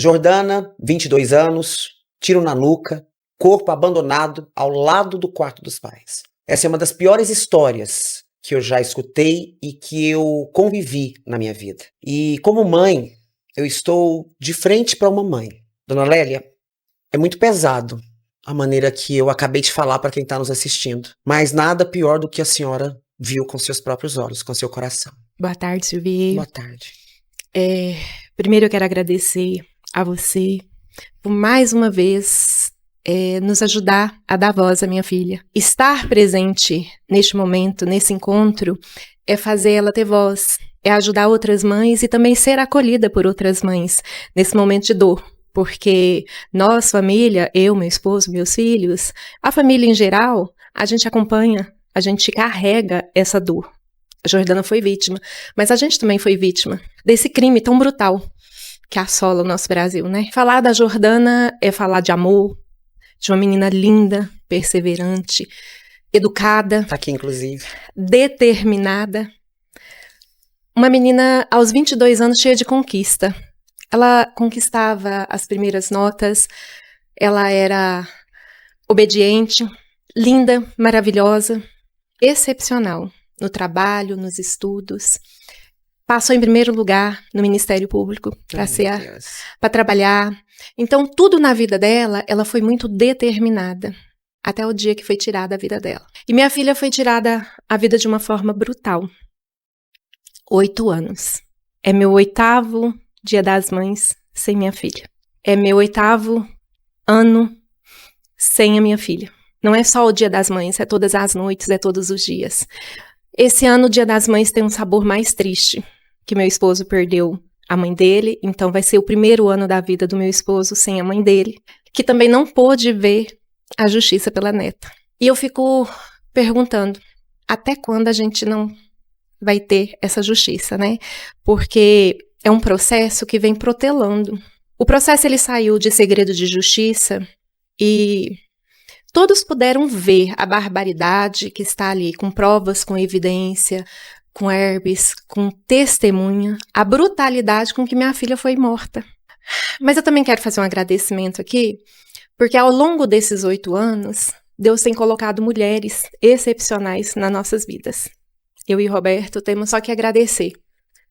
Jordana, 22 anos, tiro na nuca, corpo abandonado ao lado do quarto dos pais. Essa é uma das piores histórias que eu já escutei e que eu convivi na minha vida. E como mãe, eu estou de frente para uma mãe. Dona Lélia, é muito pesado a maneira que eu acabei de falar para quem está nos assistindo. Mas nada pior do que a senhora viu com seus próprios olhos, com seu coração. Boa tarde, Silvia. Boa tarde. Primeiro eu quero agradecer a você por mais uma vez nos ajudar a dar voz à minha filha. Estar presente neste momento, nesse encontro, é fazer ela ter voz, é ajudar outras mães e também ser acolhida por outras mães nesse momento de dor. Porque nós, família, eu, meu esposo, meus filhos, a família em geral, a gente acompanha, a gente carrega essa dor. A Jordana foi vítima, mas a gente também foi vítima desse crime tão brutal que assola o nosso Brasil, né? Falar da Jordana é falar de amor, de uma menina linda, perseverante, educada. Tá aqui, inclusive. Determinada. Uma menina aos 22 anos cheia de conquista. Ela conquistava as primeiras notas, ela era obediente, linda, maravilhosa, excepcional no trabalho, nos estudos. Passou em primeiro lugar no Ministério Público para trabalhar. Então, tudo na vida dela, ela foi muito determinada, até o dia que foi tirada a vida dela. E minha filha foi tirada a vida de uma forma brutal. 8 anos. É meu 8º Dia das Mães sem minha filha. É meu 8º ano sem a minha filha. Não é só o Dia das Mães, é todas as noites, é todos os dias. Esse ano, o Dia das Mães tem um sabor mais triste, que meu esposo perdeu a mãe dele, então vai ser o primeiro ano da vida do meu esposo sem a mãe dele, que também não pôde ver a justiça pela neta. E eu fico perguntando, até quando a gente não vai ter essa justiça, né? Porque é um processo que vem protelando. O processo, ele saiu de segredo de justiça e todos puderam ver a barbaridade que está ali, com provas, com evidência, com herbes, com testemunha, a brutalidade com que minha filha foi morta. Mas eu também quero fazer um agradecimento aqui, porque ao longo desses 8 anos, Deus tem colocado mulheres excepcionais nas nossas vidas. Eu e Roberto temos só que agradecer.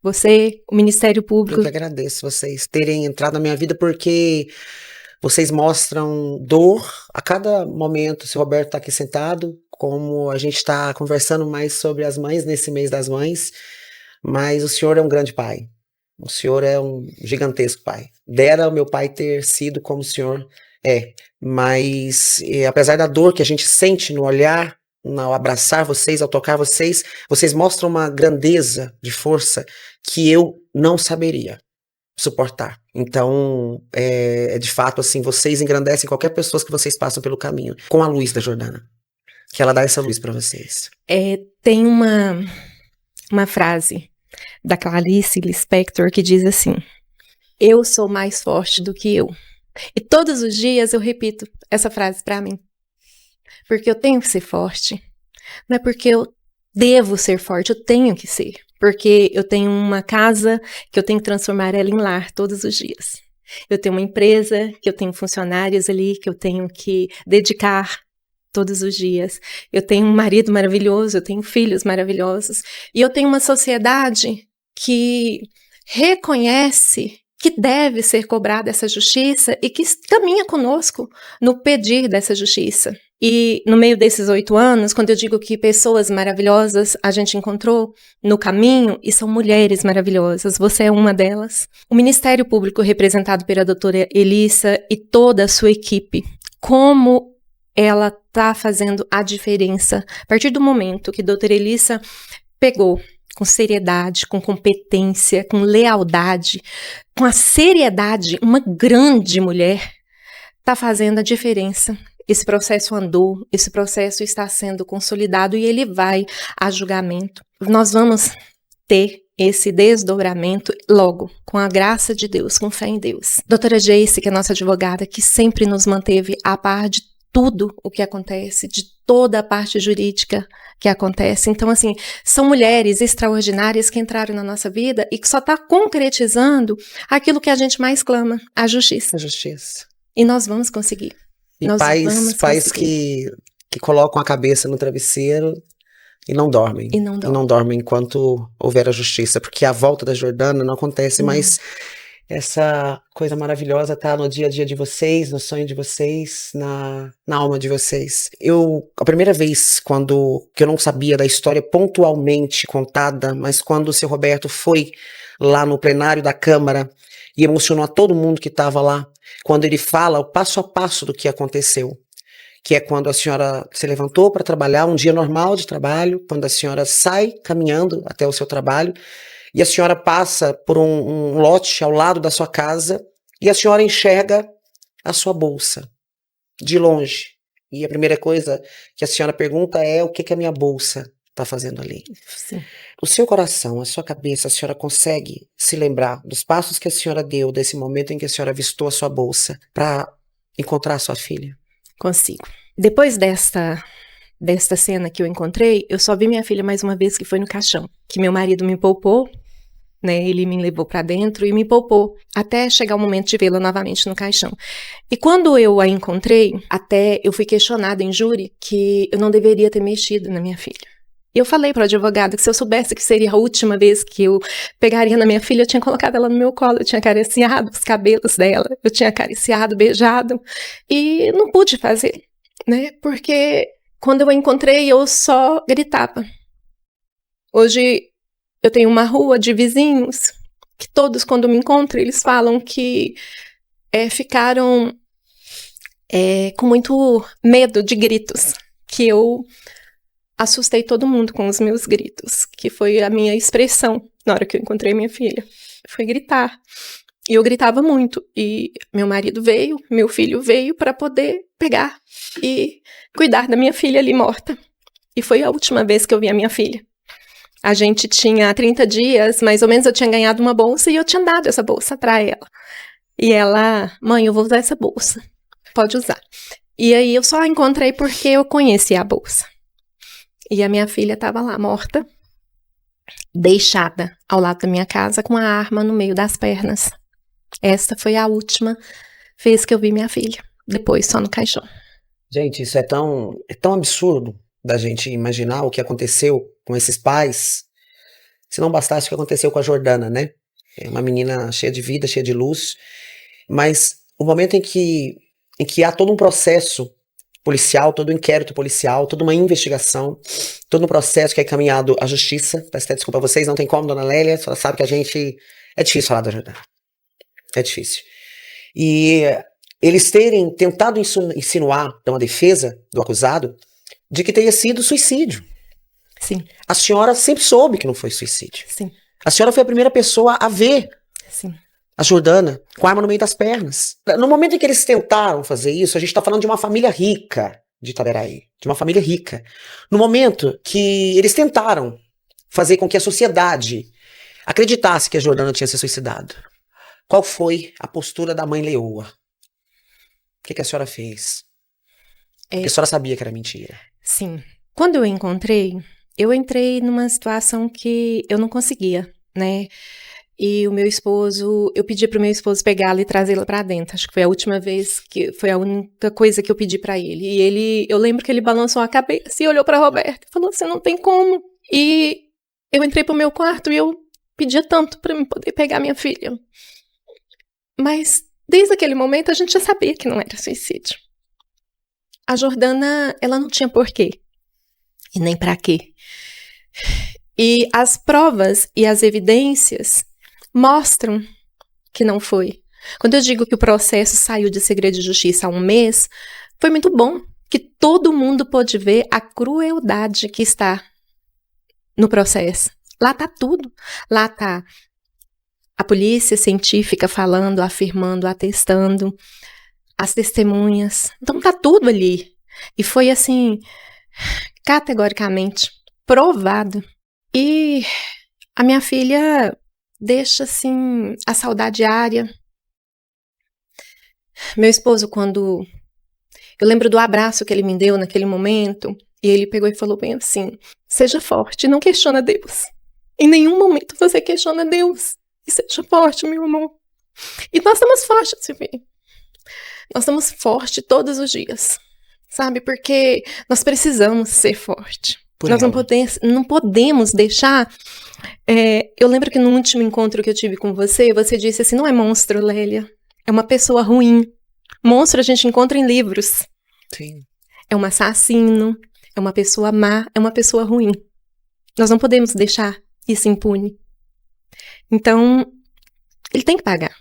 Você, o Ministério Público. Eu que agradeço vocês terem entrado na minha vida, porque vocês mostram dor a cada momento. Se o Roberto está aqui sentado, como a gente está conversando mais sobre as mães nesse mês das mães, mas o senhor é um grande pai. O senhor é um gigantesco pai. Dera o meu pai ter sido como o senhor é. Mas apesar da dor que a gente sente no olhar, ao abraçar vocês, ao tocar vocês, vocês mostram uma grandeza de força que eu não saberia suportar. Então, de fato, assim, vocês engrandecem qualquer pessoa que vocês passam pelo caminho, com a luz da Jordana, que ela dá essa luz para vocês. Tem uma frase da Clarice Lispector que diz assim: eu sou mais forte do que eu. E todos os dias eu repito essa frase para mim. Porque eu tenho que ser forte. Não é porque eu devo ser forte, eu tenho que ser. Porque eu tenho uma casa que eu tenho que transformar ela em lar todos os dias. Eu tenho uma empresa que eu tenho funcionários ali que eu tenho que dedicar todos os dias. Eu tenho um marido maravilhoso, eu tenho filhos maravilhosos. E eu tenho uma sociedade que reconhece que deve ser cobrada essa justiça e que caminha conosco no pedir dessa justiça. E no meio desses 8 anos, quando eu digo que pessoas maravilhosas a gente encontrou no caminho, e são mulheres maravilhosas, você é uma delas. O Ministério Público, representado pela doutora Elissa e toda a sua equipe, como ela está fazendo a diferença. A partir do momento que a doutora Elissa pegou com seriedade, com competência, com lealdade, com a seriedade, uma grande mulher está fazendo a diferença. Esse processo andou, esse processo está sendo consolidado e ele vai a julgamento. Nós vamos ter esse desdobramento logo, com a graça de Deus, com fé em Deus. Doutora Jace, que é nossa advogada, que sempre nos manteve a par de tudo o que acontece, de toda a parte jurídica que acontece. Então, assim, são mulheres extraordinárias que entraram na nossa vida e que só está concretizando aquilo que a gente mais clama, a justiça. A justiça. E nós vamos conseguir. E Nós vamos pais conseguir. que colocam a cabeça no travesseiro e não dormem. E não E não dormem enquanto houver a justiça. Porque a volta da Jordana não acontece, mas essa coisa maravilhosa tá no dia a dia de vocês, no sonho de vocês, na alma de vocês. A primeira vez que eu não sabia da história pontualmente contada, mas quando o seu Roberto foi lá no plenário da Câmara e emocionou a todo mundo que estava lá, quando ele fala o passo a passo do que aconteceu, que é quando a senhora se levantou para trabalhar, um dia normal de trabalho, quando a senhora sai caminhando até o seu trabalho, e a senhora passa por um lote ao lado da sua casa, e a senhora enxerga a sua bolsa, de longe. E a primeira coisa que a senhora pergunta é: o que a minha bolsa está fazendo ali? Sim. O seu coração, a sua cabeça, a senhora consegue se lembrar dos passos que a senhora deu, desse momento em que a senhora avistou a sua bolsa, para encontrar a sua filha? Consigo. Depois desta cena que eu encontrei, eu só vi minha filha mais uma vez, que foi no caixão, que meu marido me poupou, né? Ele me levou para dentro e me poupou até chegar o momento de vê-la novamente no caixão. E quando eu a encontrei, até eu fui questionada em júri que eu não deveria ter mexido na minha filha. Eu falei para o advogado que se eu soubesse que seria a última vez que eu pegaria na minha filha, eu tinha colocado ela no meu colo, eu tinha acariciado os cabelos dela, eu tinha acariciado, beijado, e não pude fazer, né? Porque quando eu a encontrei, eu só gritava. Hoje eu tenho uma rua de vizinhos que todos, quando me encontram, eles falam que ficaram com muito medo de gritos, que eu assustei todo mundo com os meus gritos, que foi a minha expressão na hora que eu encontrei minha filha. Foi gritar. E eu gritava muito. E meu marido veio, meu filho veio para poder pegar e cuidar da minha filha ali morta. E foi a última vez que eu vi a minha filha. A gente tinha 30 dias, mais ou menos, eu tinha ganhado uma bolsa e eu tinha dado essa bolsa para ela. E ela: mãe, eu vou usar essa bolsa. Pode usar. E aí eu só a encontrei porque eu conhecia a bolsa. E a minha filha estava lá, morta, deixada ao lado da minha casa, com a arma no meio das pernas. Essa foi a última vez que eu vi minha filha. Depois, só no caixão. Gente, isso é tão absurdo da gente imaginar o que aconteceu com esses pais, se não bastasse o que aconteceu com a Jordana, né? É uma menina cheia de vida, cheia de luz, mas o momento em que há todo um processo policial, todo um inquérito policial, toda uma investigação, todo um processo que é encaminhado à justiça. Peço até desculpa a vocês, não tem como, dona Lélia, a senhora sabe que a gente... É difícil falar da Jordana. É difícil. E eles terem tentado insinuar, então, a defesa do acusado, de que teria sido suicídio. Sim. A senhora sempre soube que não foi suicídio. Sim. A senhora foi a primeira pessoa a ver Sim. a Jordana com a arma no meio das pernas. No momento em que eles tentaram fazer isso, a gente está falando de uma família rica de Itaberaí, de uma família rica. No momento que eles tentaram fazer com que a sociedade acreditasse que a Jordana tinha se suicidado, qual foi a postura da mãe leoa? O que a senhora fez? Porque a senhora sabia que era mentira. Sim. Quando eu entrei numa situação que eu não conseguia, né? E o meu esposo, eu pedi pro meu esposo pegá-la e trazê-la pra dentro. Acho que foi a última vez, que foi a única coisa que eu pedi pra ele. E eu lembro que ele balançou a cabeça e olhou pra Roberto e falou: você não tem como. E eu entrei pro meu quarto e eu pedia tanto pra me poder pegar minha filha. Mas desde aquele momento a gente já sabia que não era suicídio. A Jordana, ela não tinha porquê. E nem pra quê. E as provas e as evidências mostram que não foi. Quando eu digo que o processo saiu de segredo de justiça há um mês, foi muito bom, que todo mundo pôde ver a crueldade que está no processo. Lá tá tudo. Lá tá a polícia científica falando, afirmando, atestando, as testemunhas. Então tá tudo ali. E foi assim, categoricamente provado. E a minha filha deixa, assim, a saudade diária. Meu esposo, quando Eu lembro do abraço que ele me deu naquele momento, e ele pegou e falou bem assim: seja forte, não questiona Deus. Em nenhum momento você questiona Deus. E seja forte, meu amor. E nós estamos fortes, Silvia. Nós estamos fortes todos os dias, sabe? Porque nós precisamos ser fortes. Nós não podemos deixar... eu lembro que no último encontro que eu tive com você, você disse assim, não é monstro, Lélia, é uma pessoa ruim. Monstro a gente encontra em livros. Sim. É um assassino, é uma pessoa má, é uma pessoa ruim. Nós não podemos deixar isso impune. Então, ele tem que pagar.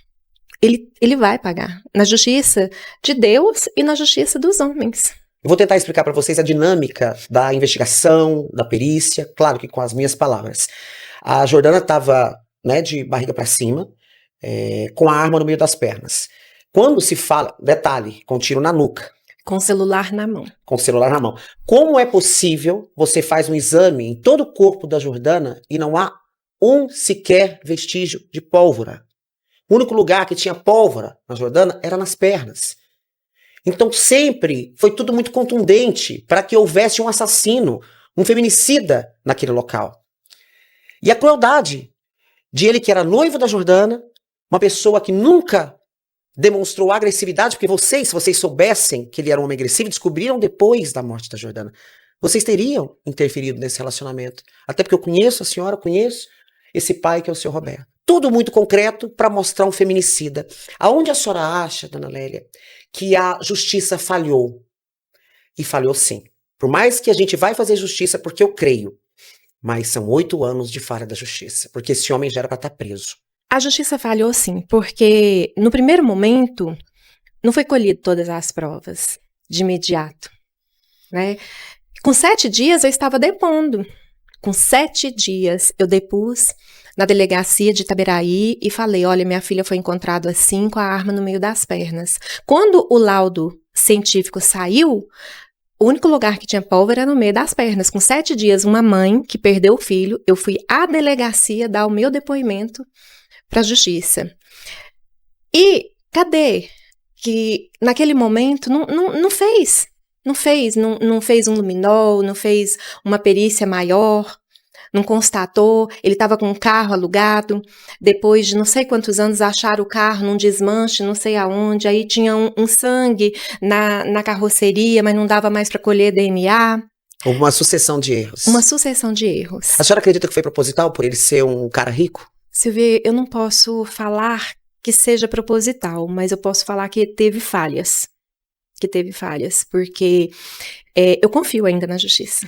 Ele vai pagar. Na justiça de Deus e na justiça dos homens. Eu vou tentar explicar para vocês a dinâmica da investigação, da perícia, claro que com as minhas palavras. A Jordana estava, né, de barriga para cima, com a arma no meio das pernas. Quando se fala, detalhe, com tiro na nuca. Com o celular na mão. Com o celular na mão. Como é possível você faz um exame em todo o corpo da Jordana e não há um sequer vestígio de pólvora? O único lugar que tinha pólvora na Jordana era nas pernas. Então sempre foi tudo muito contundente para que houvesse um assassino, um feminicida naquele local. E a crueldade de ele que era noivo da Jordana, uma pessoa que nunca demonstrou agressividade, porque vocês, se vocês soubessem que ele era um homem agressivo, descobriram depois da morte da Jordana. Vocês teriam interferido nesse relacionamento. Até porque eu conheço a senhora, conheço esse pai que é o seu Roberto. Tudo muito concreto para mostrar um feminicida. Aonde a senhora acha, dona Lélia, que a justiça falhou? E falhou sim. Por mais que a gente vai fazer justiça, porque eu creio, mas são 8 anos de falha da justiça, porque esse homem já era para estar preso. A justiça falhou sim, porque no primeiro momento não foi colhido todas as provas de imediato, né? Com 7 dias eu estava depondo. Com 7 dias eu depus na delegacia de Itaberaí e falei, olha, minha filha foi encontrada assim com a arma no meio das pernas. Quando o laudo científico saiu, o único lugar que tinha pólvora era no meio das pernas. Com 7 dias, uma mãe que perdeu o filho, eu fui à delegacia dar o meu depoimento para a justiça. E cadê? Que naquele momento não fez um luminol, não fez uma perícia maior, não constatou, ele estava com um carro alugado, depois de não sei quantos anos acharam o carro num desmanche, não sei aonde, aí tinha um sangue na carroceria, mas não dava mais para colher DNA. Houve uma sucessão de erros. Uma sucessão de erros. A senhora acredita que foi proposital por ele ser um cara rico? Silvia, eu não posso falar que seja proposital, mas eu posso falar que teve falhas. Porque eu confio ainda na justiça.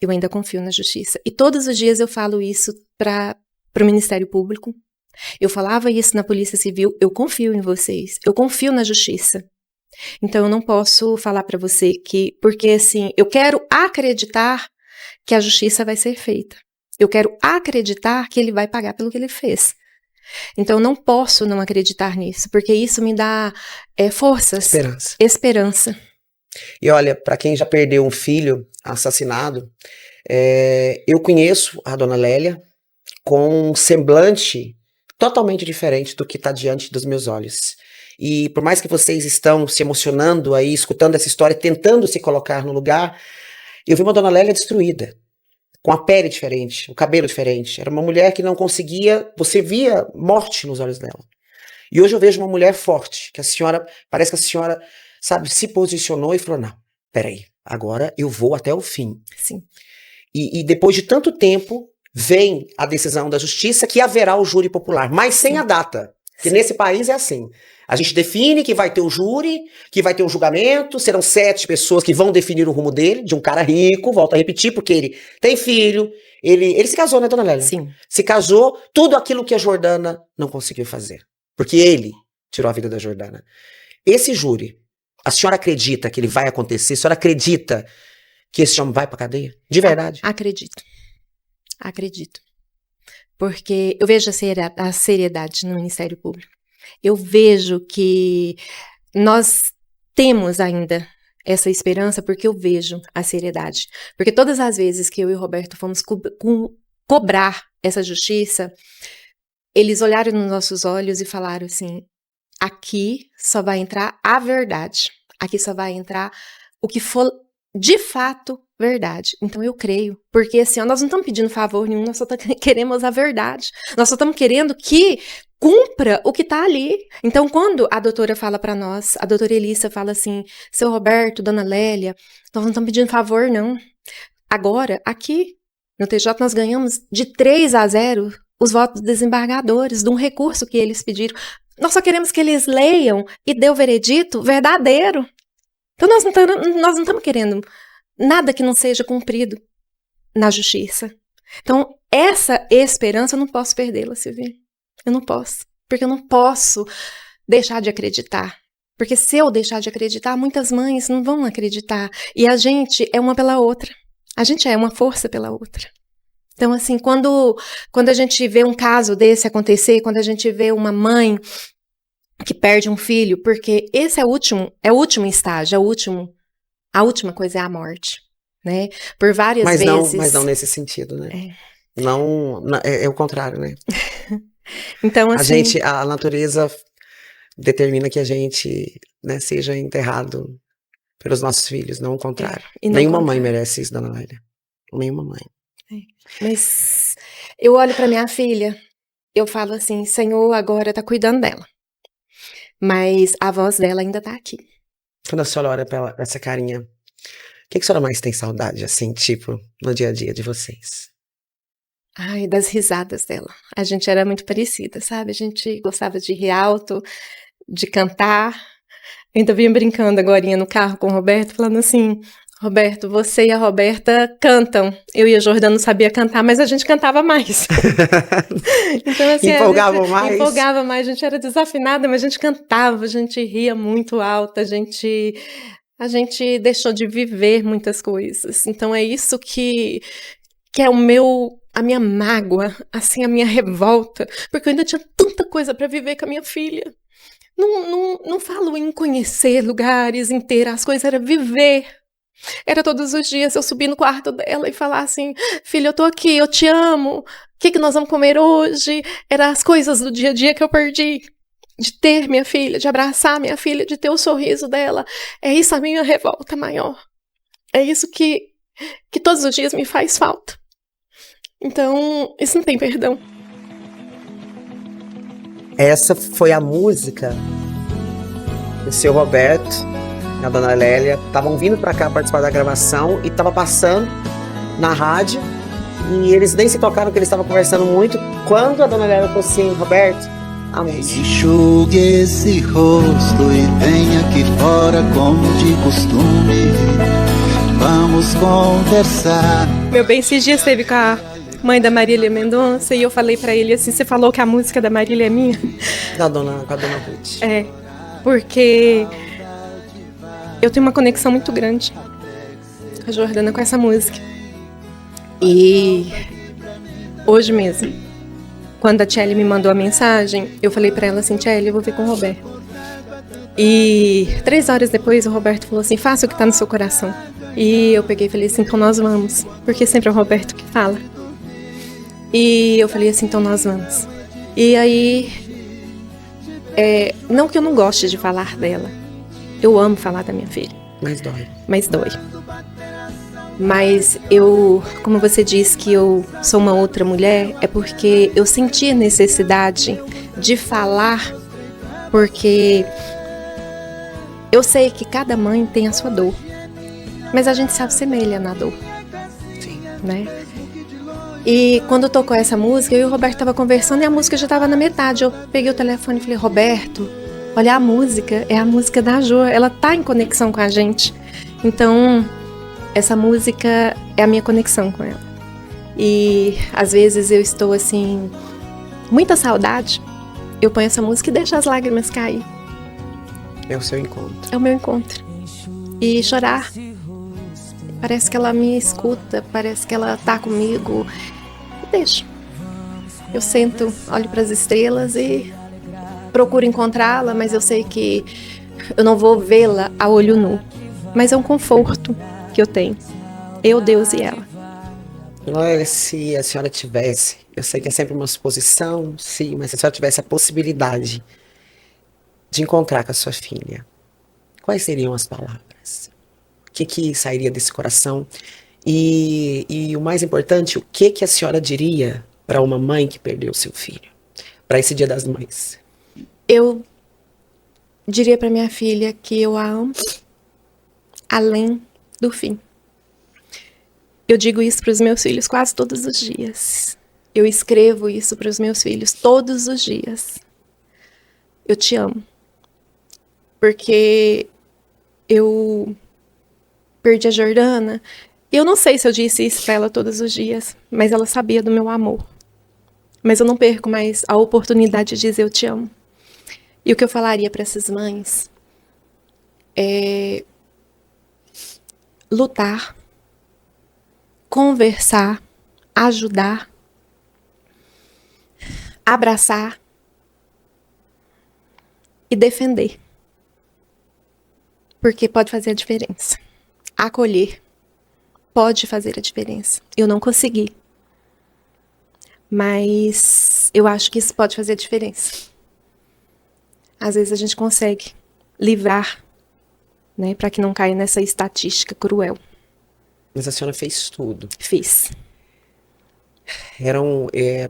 Eu ainda confio na justiça. E todos os dias eu falo isso para o Ministério Público. Eu falava isso na Polícia Civil. Eu confio em vocês. Eu confio na justiça. Então eu não posso falar para você que... Porque assim, eu quero acreditar que a justiça vai ser feita. Eu quero acreditar que ele vai pagar pelo que ele fez. Então eu não posso não acreditar nisso. Porque isso me dá forças. Esperança. E olha, para quem já perdeu um filho assassinado, eu conheço a dona Lélia com um semblante totalmente diferente do que está diante dos meus olhos. E por mais que vocês estão se emocionando aí, escutando essa história, tentando se colocar no lugar, eu vi uma dona Lélia destruída, com a pele diferente, o cabelo diferente. Era uma mulher que não conseguia, você via morte nos olhos dela. E hoje eu vejo uma mulher forte, que a senhora, parece que a senhora... sabe, se posicionou e falou, não, peraí, agora eu vou até o fim. Sim. E depois de tanto tempo, vem a decisão da justiça que haverá o júri popular, mas sem a data. Porque nesse país é assim. A gente define que vai ter o júri, que vai ter o julgamento, serão 7 pessoas que vão definir o rumo dele, de um cara rico, volto a repetir, porque ele tem filho, ele se casou, né, dona Lélia? Sim. Se casou, tudo aquilo que a Jordana não conseguiu fazer. Porque ele tirou a vida da Jordana. Esse júri, a senhora acredita que ele vai acontecer? A senhora acredita que esse homem vai pra cadeia? De verdade? Acredito. Porque eu vejo a seriedade no Ministério Público. Eu vejo que nós temos ainda essa esperança porque eu vejo a seriedade. Porque todas as vezes que eu e o Roberto fomos cobrar essa justiça, eles olharam nos nossos olhos e falaram assim, aqui só vai entrar a verdade. Aqui só vai entrar o que for de fato verdade. Então eu creio, porque assim, nós não estamos pedindo favor nenhum, nós só queremos a verdade. Nós só estamos querendo que cumpra o que está ali. Então quando a doutora fala para nós, a doutora Elissa fala assim, seu Roberto, dona Lélia, nós não estamos pedindo favor não. Agora, aqui no TJ nós ganhamos de 3-0 os votos dos desembargadores, de um recurso que eles pediram. Nós só queremos que eles leiam e dê o veredito verdadeiro. Então nós não estamos querendo nada que não seja cumprido na justiça. Então essa esperança eu não posso perdê-la, Silvia. Eu não posso. Porque eu não posso deixar de acreditar. Porque se eu deixar de acreditar, muitas mães não vão acreditar. E a gente é uma pela outra. A gente é uma força pela outra. Então, assim, quando a gente vê um caso desse acontecer, quando a gente vê uma mãe que perde um filho, porque esse é o último estágio, a última coisa é a morte, né? Por várias vezes. Mas não nesse sentido, né? Não, é o contrário, né? Então, assim, a natureza determina que a gente, né, seja enterrado pelos nossos filhos, não o contrário. Nenhuma mãe merece isso, dona Lélia. Nenhuma mãe. Mas eu olho para minha filha, eu falo assim, Senhor agora tá cuidando dela. Mas a voz dela ainda tá aqui. Quando a senhora olha pra essa carinha, o que a senhora mais tem saudade, assim, tipo, no dia a dia de vocês? Ai, das risadas dela. A gente era muito parecida, sabe? A gente gostava de rir alto, de cantar. Ainda vinha brincando agorinha no carro com o Roberto, falando assim, Roberto, você e a Roberta cantam. Eu e a Jordana não sabia cantar, mas a gente cantava mais. Então, assim, empolgava mais, a gente era desafinada, mas a gente cantava, a gente ria muito alto, a gente deixou de viver muitas coisas. Então é isso que é a minha mágoa, assim, a minha revolta, porque eu ainda tinha tanta coisa para viver com a minha filha. Não falo em conhecer lugares, em ter as coisas, era viver. Era todos os dias eu subir no quarto dela e falar assim, filha, eu tô aqui, eu te amo, o que nós vamos comer hoje? Eram as coisas do dia a dia que eu perdi, de ter minha filha, de abraçar minha filha, de ter o sorriso dela. É isso a minha revolta maior. É isso que todos os dias me faz falta. Então, isso não tem perdão. Essa foi a música do seu Roberto, a dona Lélia, estavam vindo pra cá participar da gravação e tava passando na rádio e eles nem se tocaram que eles estavam conversando muito, quando a dona Lélia falou assim, Roberto, a música. Enxugue esse rosto e venha aqui fora como de costume, vamos conversar. Meu bem, esses dias esteve com a mãe da Marília Mendonça e eu falei pra ele assim, você falou que a música da Marília é minha? Com a dona Ruth. É, porque eu tenho uma conexão muito grande com a Jordana, com essa música. E hoje mesmo, quando a Tchelle me mandou a mensagem, eu falei pra ela assim, Tchelle, eu vou ver com o Roberto. E 3 horas depois o Roberto falou assim, faça o que tá no seu coração. E eu peguei e falei assim, então nós vamos, porque sempre é o Roberto que fala. E eu falei assim, então nós vamos. E aí, não que eu não goste de falar dela, eu amo falar da minha filha. Mas dói. Mas eu, como você diz que eu sou uma outra mulher, é porque eu senti a necessidade de falar, porque eu sei que cada mãe tem a sua dor, mas a gente se assemelha na dor. Sim. Né? E quando tocou essa música, eu e o Roberto estavam conversando e a música já estava na metade. Eu peguei o telefone e falei, Roberto, olha a música, é a música da Jo, ela tá em conexão com a gente. Então, essa música é a minha conexão com ela. E às vezes eu estou assim, muita saudade, eu ponho essa música e deixo as lágrimas cair. É o seu encontro. É o meu encontro. E chorar, parece que ela me escuta, parece que ela tá comigo. Eu deixo. Eu sento, olho para as estrelas e procuro encontrá-la, mas eu sei que eu não vou vê-la a olho nu. Mas é um conforto que eu tenho. Eu, Deus e ela. Olha, se a senhora tivesse, eu sei que é sempre uma suposição, sim, mas se a senhora tivesse a possibilidade de encontrar com a sua filha, quais seriam as palavras? O que sairia desse coração? E o mais importante, o que a senhora diria para uma mãe que perdeu seu filho? Para esse Dia das Mães? Eu diria para minha filha que eu a amo além do fim. Eu digo isso para os meus filhos quase todos os dias. Eu escrevo isso para os meus filhos todos os dias. Eu te amo. Porque eu perdi a Jordana. E eu não sei se eu disse isso para ela todos os dias, mas ela sabia do meu amor. Mas eu não perco mais a oportunidade de dizer eu te amo. E o que eu falaria para essas mães é lutar, conversar, ajudar, abraçar e defender. Porque pode fazer a diferença. Acolher pode fazer a diferença. Eu não consegui. Mas eu acho que isso pode fazer a diferença. Às vezes a gente consegue livrar, né, para que não caia nessa estatística cruel. Mas a senhora fez tudo. Fiz.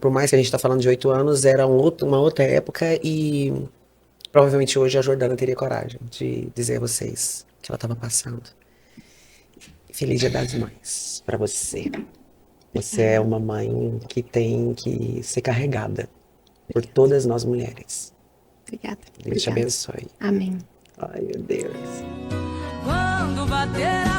Por mais que a gente está falando de 8 anos, era uma outra época e provavelmente hoje a Jordana teria coragem de dizer a vocês o que ela estava passando. Feliz Dia das Mães para você. Você é uma mãe que tem que ser carregada por todas nós mulheres. Obrigada. Deus te abençoe. Amém. Ai, meu Deus. Quando bater a